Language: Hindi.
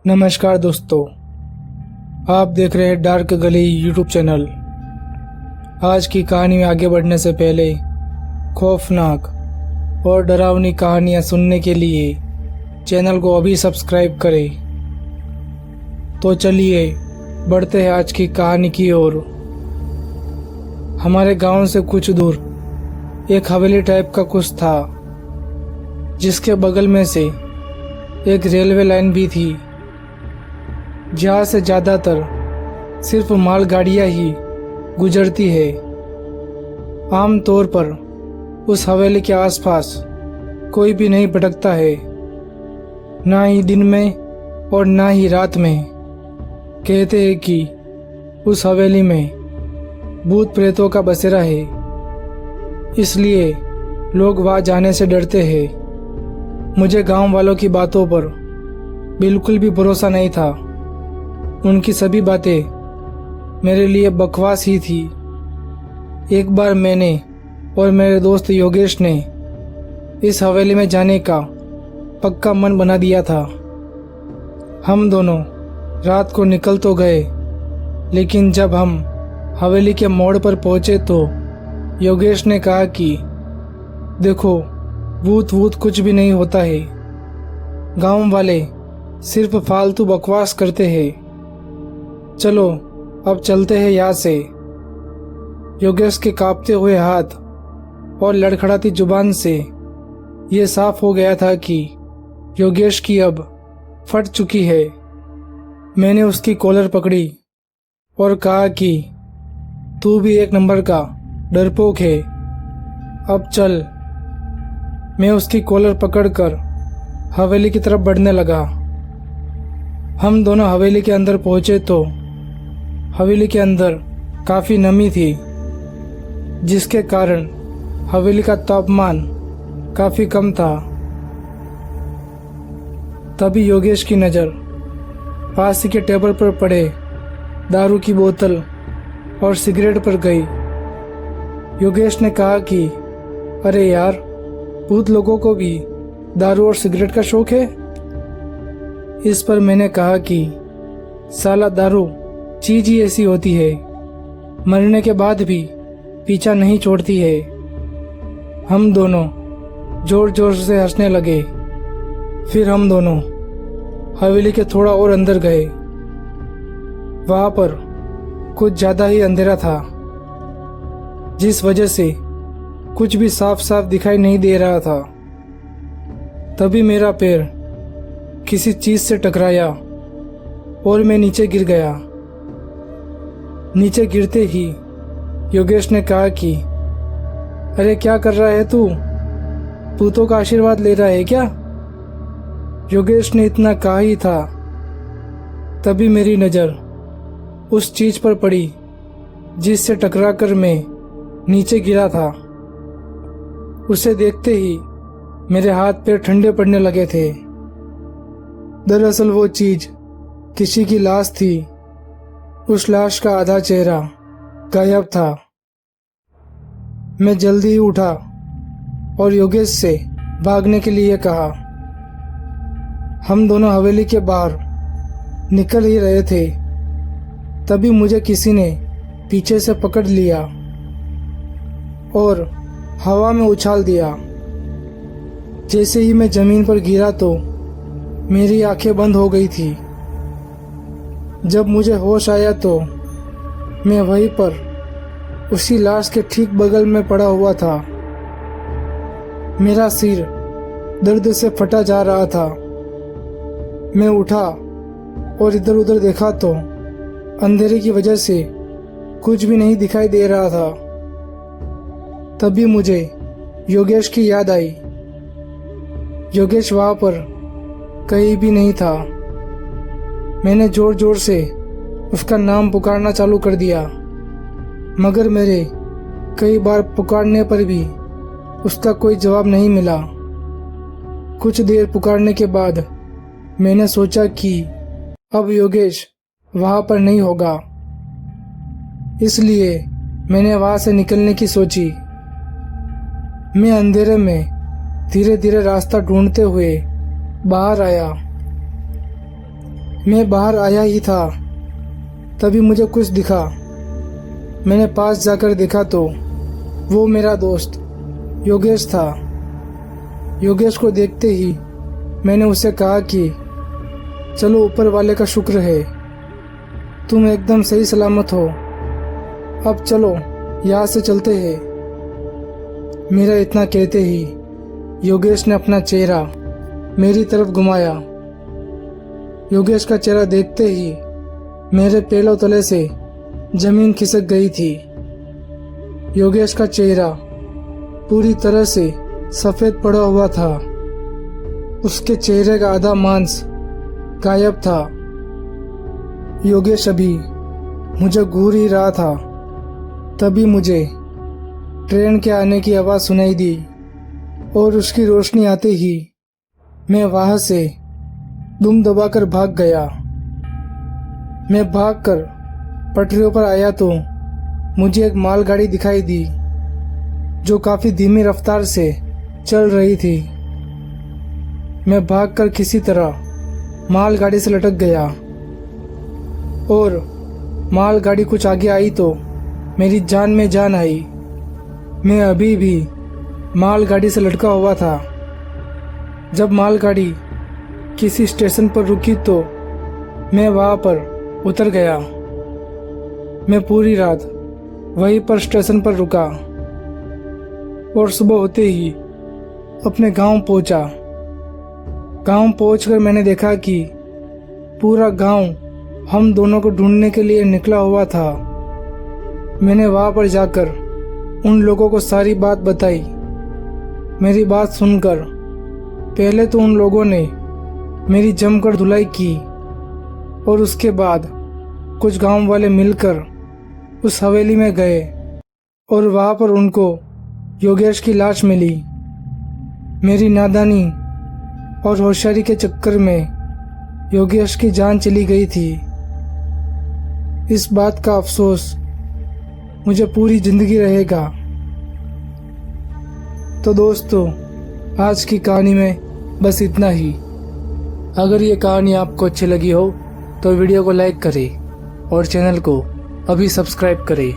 नमस्कार दोस्तों, आप देख रहे हैं डार्क गली यूट्यूब चैनल। आज की कहानी में आगे बढ़ने से पहले खौफनाक और डरावनी कहानियां सुनने के लिए चैनल को अभी सब्सक्राइब करें। तो चलिए बढ़ते हैं आज की कहानी की ओर। हमारे गांव से कुछ दूर एक हवेली टाइप का कुछ था, जिसके बगल में से एक रेलवे लाइन भी थी, जहाँ से ज़्यादातर सिर्फ मालगाड़ियाँ ही गुजरती है। आम तौर पर उस हवेली के आसपास कोई भी नहीं भटकता है, ना ही दिन में और ना ही रात में। कहते हैं कि उस हवेली में भूत प्रेतों का बसेरा है, इसलिए लोग वहाँ जाने से डरते हैं। मुझे गांव वालों की बातों पर बिल्कुल भी भरोसा नहीं था। उनकी सभी बातें मेरे लिए बकवास ही थी। एक बार मैंने और मेरे दोस्त योगेश ने इस हवेली में जाने का पक्का मन बना दिया था। हम दोनों रात को निकल तो गए, लेकिन जब हम हवेली के मोड़ पर पहुंचे तो योगेश ने कहा कि देखो, भूत वूत कुछ भी नहीं होता है, गांव वाले सिर्फ फालतू बकवास करते हैं। चलो अब चलते हैं यहाँ से। योगेश के कांपते हुए हाथ और लड़खड़ाती जुबान से ये साफ हो गया था कि योगेश की अब फट चुकी है। मैंने उसकी कॉलर पकड़ी और कहा कि तू भी एक नंबर का डरपोक है, अब चल। मैं उसकी कॉलर पकड़कर हवेली की तरफ बढ़ने लगा। हम दोनों हवेली के अंदर पहुंचे तो हवेली के अंदर काफ़ी नमी थी, जिसके कारण हवेली का तापमान काफ़ी कम था। तभी योगेश की नज़र पास ही के टेबल पर पड़े दारू की बोतल और सिगरेट पर गई। योगेश ने कहा कि अरे यार, भूत लोगों को भी दारू और सिगरेट का शौक है। इस पर मैंने कहा कि साला, दारू चीज ही ऐसी होती है, मरने के बाद भी पीछा नहीं छोड़ती है। हम दोनों जोर जोर से हंसने लगे। फिर हम दोनों हवेली के थोड़ा और अंदर गए। वहां पर कुछ ज्यादा ही अंधेरा था, जिस वजह से कुछ भी साफ साफ दिखाई नहीं दे रहा था। तभी मेरा पैर किसी चीज से टकराया और मैं नीचे गिर गया। नीचे गिरते ही योगेश ने कहा कि अरे क्या कर रहा है तू? भूतों का आशीर्वाद ले रहा है क्या? योगेश ने इतना कहा ही था, तभी मेरी नज़र उस चीज पर पड़ी जिससे टकराकर मैं नीचे गिरा था। उसे देखते ही मेरे हाथ पैर ठंडे पड़ने लगे थे। दरअसल वो चीज किसी की लाश थी। उस लाश का आधा चेहरा गायब था। मैं जल्दी ही उठा और योगेश से भागने के लिए कहा। हम दोनों हवेली के बाहर निकल ही रहे थे, तभी मुझे किसी ने पीछे से पकड़ लिया और हवा में उछाल दिया। जैसे ही मैं जमीन पर गिरा तो मेरी आंखें बंद हो गई थी। जब मुझे होश आया तो मैं वहीं पर उसी लाश के ठीक बगल में पड़ा हुआ था। मेरा सिर दर्द से फटा जा रहा था। मैं उठा और इधर उधर देखा तो अंधेरे की वजह से कुछ भी नहीं दिखाई दे रहा था। तभी मुझे योगेश की याद आई। योगेश वहां पर कहीं भी नहीं था। मैंने जोर जोर से उसका नाम पुकारना चालू कर दिया, मगर मेरे कई बार पुकारने पर भी उसका कोई जवाब नहीं मिला। कुछ देर पुकारने के बाद मैंने सोचा कि अब योगेश वहां पर नहीं होगा, इसलिए मैंने वहां से निकलने की सोची। मैं अंधेरे में धीरे धीरे रास्ता ढूंढते हुए बाहर आया। मैं बाहर आया ही था तभी मुझे कुछ दिखा। मैंने पास जाकर देखा तो वो मेरा दोस्त योगेश था। योगेश को देखते ही मैंने उसे कहा कि चलो, ऊपर वाले का शुक्र है तुम एकदम सही सलामत हो। अब चलो यहाँ से चलते हैं। मेरा इतना कहते ही योगेश ने अपना चेहरा मेरी तरफ घुमाया। योगेश का चेहरा देखते ही मेरे पैरों तले से जमीन खिसक गई थी। योगेश का चेहरा पूरी तरह से सफेद पड़ा हुआ था। उसके चेहरे का आधा मांस गायब था। योगेश अभी मुझे घूर ही रहा था तभी मुझे ट्रेन के आने की आवाज़ सुनाई दी और उसकी रोशनी आते ही मैं वहां से दुम दबाकर भाग गया। मैं भागकर पटरियों पर आया तो मुझे एक मालगाड़ी दिखाई दी जो काफ़ी धीमी रफ्तार से चल रही थी। मैं भागकर किसी तरह मालगाड़ी से लटक गया और मालगाड़ी कुछ आगे आई तो मेरी जान में जान आई। मैं अभी भी मालगाड़ी से लटका हुआ था। जब मालगाड़ी किसी स्टेशन पर रुकी तो मैं वहां पर उतर गया। मैं पूरी रात वहीं पर स्टेशन पर रुका और सुबह होते ही अपने गांव पहुंचा। गांव पहुंचकर मैंने देखा कि पूरा गांव हम दोनों को ढूंढने के लिए निकला हुआ था। मैंने वहां पर जाकर उन लोगों को सारी बात बताई। मेरी बात सुनकर पहले तो उन लोगों ने मेरी जमकर धुलाई की और उसके बाद कुछ गांव वाले मिलकर उस हवेली में गए और वहां पर उनको योगेश की लाश मिली। मेरी नादानी और होशियारी के चक्कर में योगेश की जान चली गई थी। इस बात का अफसोस मुझे पूरी जिंदगी रहेगा। तो दोस्तों, आज की कहानी में बस इतना ही। अगर ये कहानी आपको अच्छी लगी हो तो वीडियो को लाइक करें और चैनल को अभी सब्सक्राइब करें।